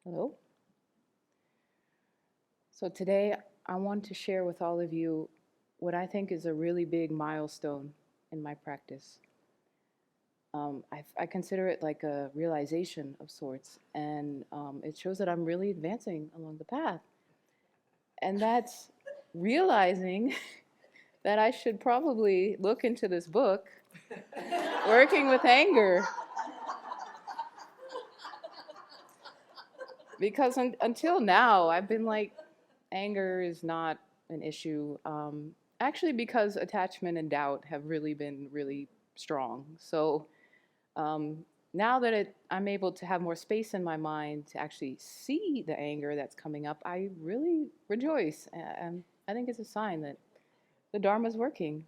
Hello. So today I want to share with all of you what I think is a really big milestone in my practice. I consider it like a realization of sorts, and it shows that I'm really advancing along the path. And that's realizing that I should probably look into this book, Working with Anger, because until now I've been like, anger is not an issue. Actually, because attachment and doubt have really been really strong. So um, now that I'm able to have more space in my mind to actually see the anger that's coming up, I really rejoice. And I think it's a sign that the Dharma is working.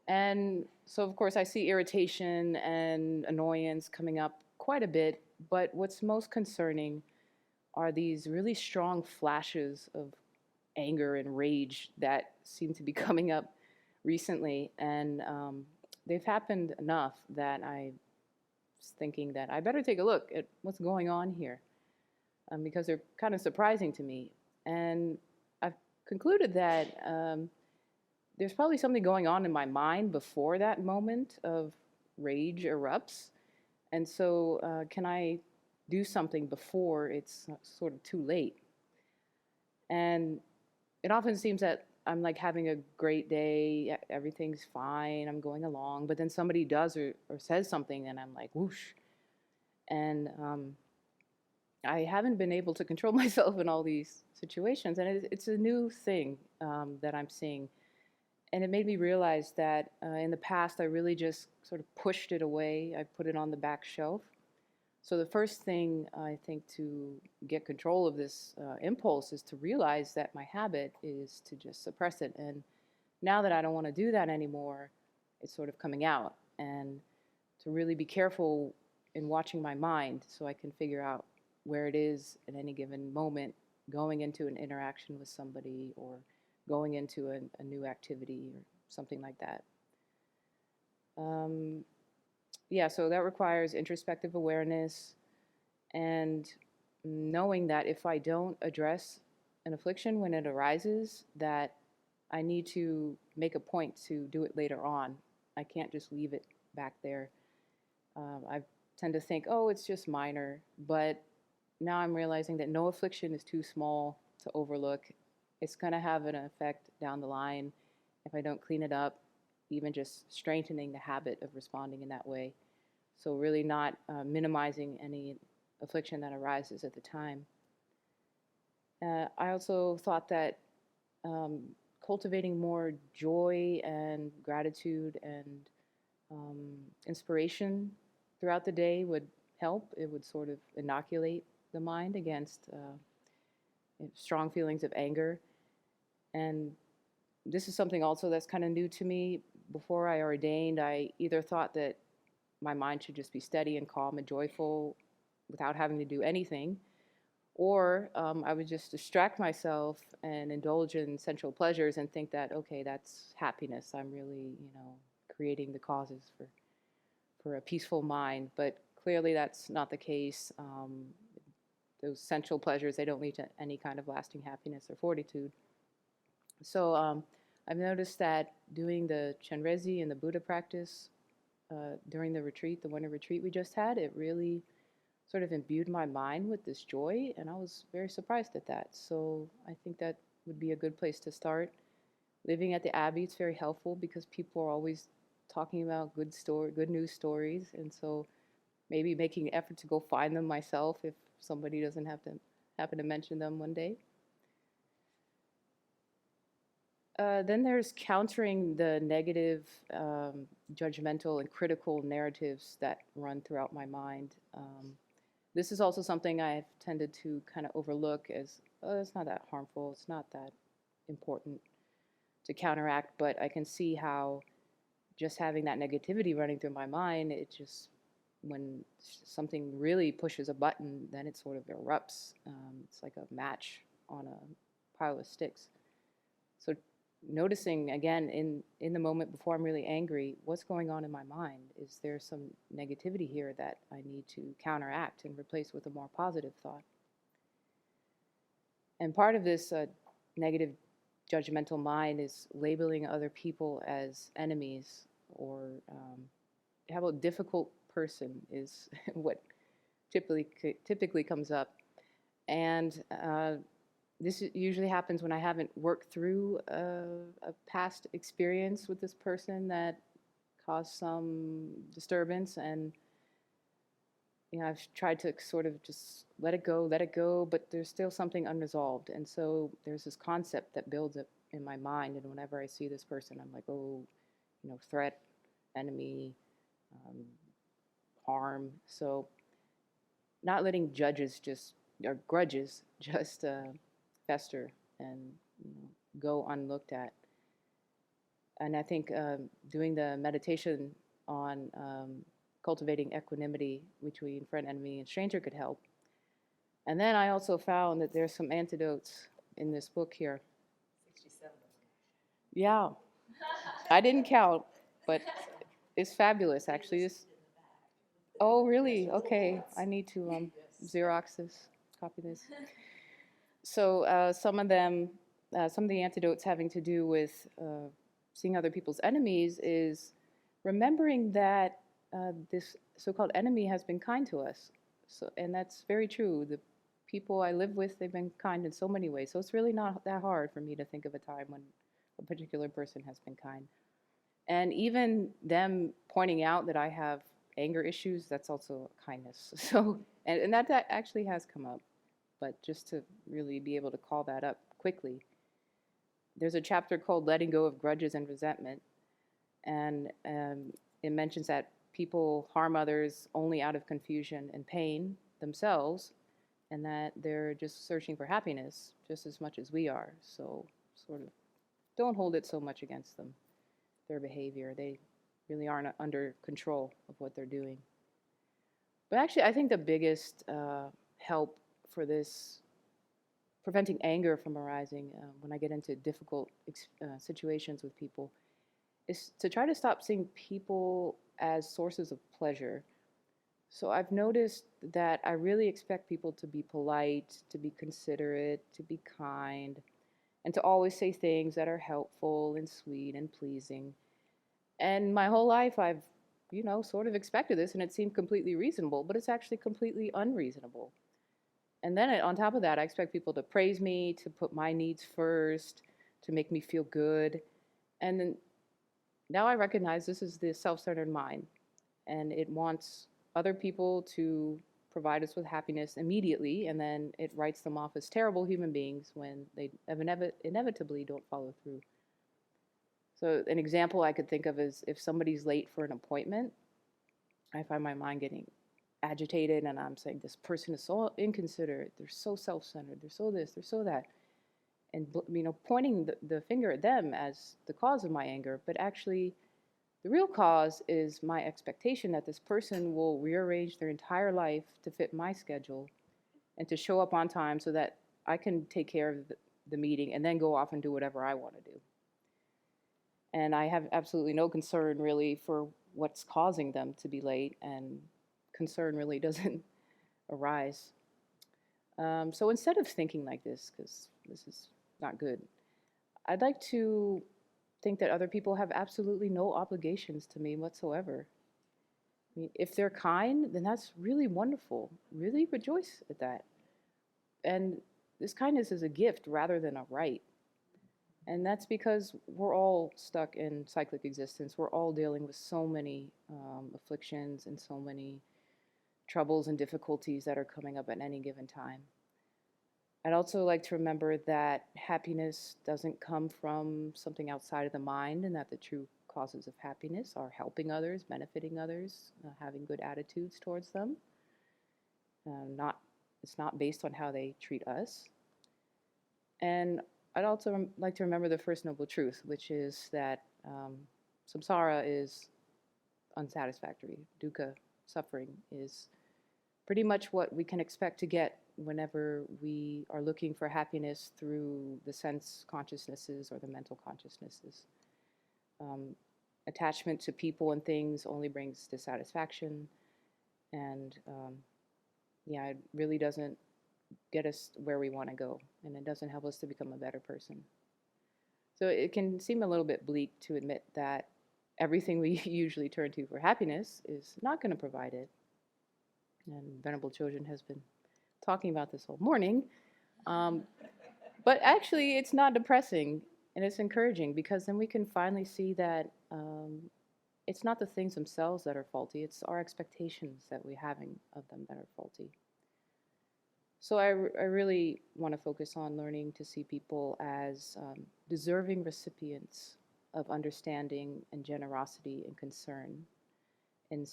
And so, of course, I see irritation and annoyance coming up quite a bit. But what's most concerning are these really strong flashes of anger and rage that seem to be coming up recently. And they've happened enough that I was thinking that I better take a look at what's going on here, because they're kind of surprising to me. And I've concluded that there's probably something going on in my mind before that moment of rage erupts. And so, can I do something before it's sort of too late? And it often seems that I'm like having a great day, everything's fine, I'm going along, but then somebody does or says something, and I'm like, whoosh. And I haven't been able to control myself in all these situations, and it's a new thing that I'm seeing. And it made me realize that in the past, I really just sort of pushed it away. I put it on the back shelf. So the first thing I think to get control of this impulse is to realize that my habit is to just suppress it. And now that I don't want to do that anymore, it's sort of coming out. And to really be careful in watching my mind so I can figure out where it is at any given moment, going into an interaction with somebody or going into a new activity or something like that. Um, yeah, so that requires introspective awareness and knowing that if I don't address an affliction when it arises, that I need to make a point to do it later on. I can't just leave it back there. I tend to think, oh, it's just minor, but now I'm realizing that no affliction is too small to overlook. It's going to have an effect down the line if I don't clean it up, even just strengthening the habit of responding in that way. So, really not minimizing any affliction that arises at the time. I also thought that um, cultivating more joy and gratitude and inspiration throughout the day would help. It would sort of inoculate the mind against strong feelings of anger. And this is something also that's kind of new to me. Before I ordained, I either thought that my mind should just be steady and calm and joyful without having to do anything, or I would just distract myself and indulge in sensual pleasures and think that, okay, that's happiness. I'm really, creating the causes for a peaceful mind. But clearly, that's not the case. Those sensual pleasures, they don't lead to any kind of lasting happiness or fortitude. So I've noticed that doing the Chenrezi and the Buddha practice during the retreat, the winter retreat we just had, it really sort of imbued my mind with this joy, and I was very surprised at that. So I think that would be a good place to start. Living at the Abbey, it's very helpful because people are always talking about good news stories, and so maybe making an effort to go find them myself if somebody doesn't have to happen to mention them one day. Then there's countering the negative, judgmental, and critical narratives that run throughout my mind. This is also something I've tended to kind of overlook as, oh, it's not that harmful, it's not that important to counteract, but I can see how just having that negativity running through my mind, it just, when something really pushes a button, then it sort of erupts. It's like a match on a pile of sticks. So noticing again in the moment before I'm really angry, what's going on in my mind? Is there some negativity here that I need to counteract and replace with a more positive thought? And part of this negative judgmental mind is labeling other people as enemies, or how about difficult person is what typically comes up. And this usually happens when I haven't worked through a past experience with this person that caused some disturbance, and I've tried to sort of just let it go, but there's still something unresolved. And so there's this concept that builds up in my mind, and whenever I see this person, I'm like, oh, threat, enemy, harm. So not letting or grudges just fester and go unlooked at. And I think doing the meditation on cultivating equanimity between friend, enemy, and stranger could help. And then I also found that there's some antidotes in this book here. 67. Yeah, I didn't count, but it's fabulous, actually. Oh, really? Okay, I need to Xerox this, copy this. So some of the antidotes having to do with seeing other people's enemies is remembering that this so-called enemy has been kind to us. And that's very true. The people I live with, they've been kind in so many ways. So it's really not that hard for me to think of a time when a particular person has been kind. And even them pointing out that I have anger issues, that's also kindness. So, and that actually has come up. But just to really be able to call that up quickly. There's a chapter called Letting Go of Grudges and Resentment. And it mentions that people harm others only out of confusion and pain themselves, and that they're just searching for happiness just as much as we are. So sort of don't hold it so much against them, their behavior. They really aren't under control of what they're doing. But actually, I think the biggest help for this, preventing anger from arising when I get into difficult situations with people, is to try to stop seeing people as sources of pleasure. So I've noticed that I really expect people to be polite, to be considerate, to be kind, and to always say things that are helpful and sweet and pleasing. And my whole life I've, sort of expected this, and it seemed completely reasonable, but it's actually completely unreasonable. And then on top of that, I expect people to praise me, to put my needs first, to make me feel good. And then now I recognize this is the self-centered mind, and it wants other people to provide us with happiness immediately, and then it writes them off as terrible human beings when they inevitably don't follow through. So an example I could think of is if somebody's late for an appointment, I find my mind getting agitated, and I'm saying, this person is so inconsiderate, they're so self-centered, they're so this, they're so that. And pointing the finger at them as the cause of my anger, but actually the real cause is my expectation that this person will rearrange their entire life to fit my schedule and to show up on time so that I can take care of the meeting and then go off and do whatever I want to do. And I have absolutely no concern really for what's causing them to be late, and concern really doesn't arise. So instead of thinking like this, because this is not good, I'd like to think that other people have absolutely no obligations to me whatsoever. I mean, if they're kind, then that's really wonderful. Really rejoice at that. And this kindness is a gift rather than a right. And that's because we're all stuck in cyclic existence. We're all dealing with so many afflictions and so many troubles and difficulties that are coming up at any given time. I'd also like to remember that happiness doesn't come from something outside of the mind, and that the true causes of happiness are helping others, benefiting others, having good attitudes towards them. It's not based on how they treat us. And I'd also like to remember the first noble truth, which is that samsara is unsatisfactory. Dukkha, suffering, is pretty much what we can expect to get whenever we are looking for happiness through the sense consciousnesses or the mental consciousnesses. Attachment to people and things only brings dissatisfaction, and it really doesn't get us where we want to go, and it doesn't help us to become a better person. So it can seem a little bit bleak to admit that everything we usually turn to for happiness is not going to provide it. And Venerable Children has been talking about this all morning. But actually, it's not depressing, and it's encouraging, because then we can finally see that it's not the things themselves that are faulty, it's our expectations that we're having of them that are faulty. So I really want to focus on learning to see people as deserving recipients of understanding and generosity and concern. And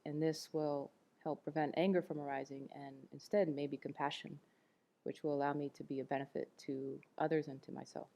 this will help prevent anger from arising, and instead maybe compassion, which will allow me to be a benefit to others and to myself.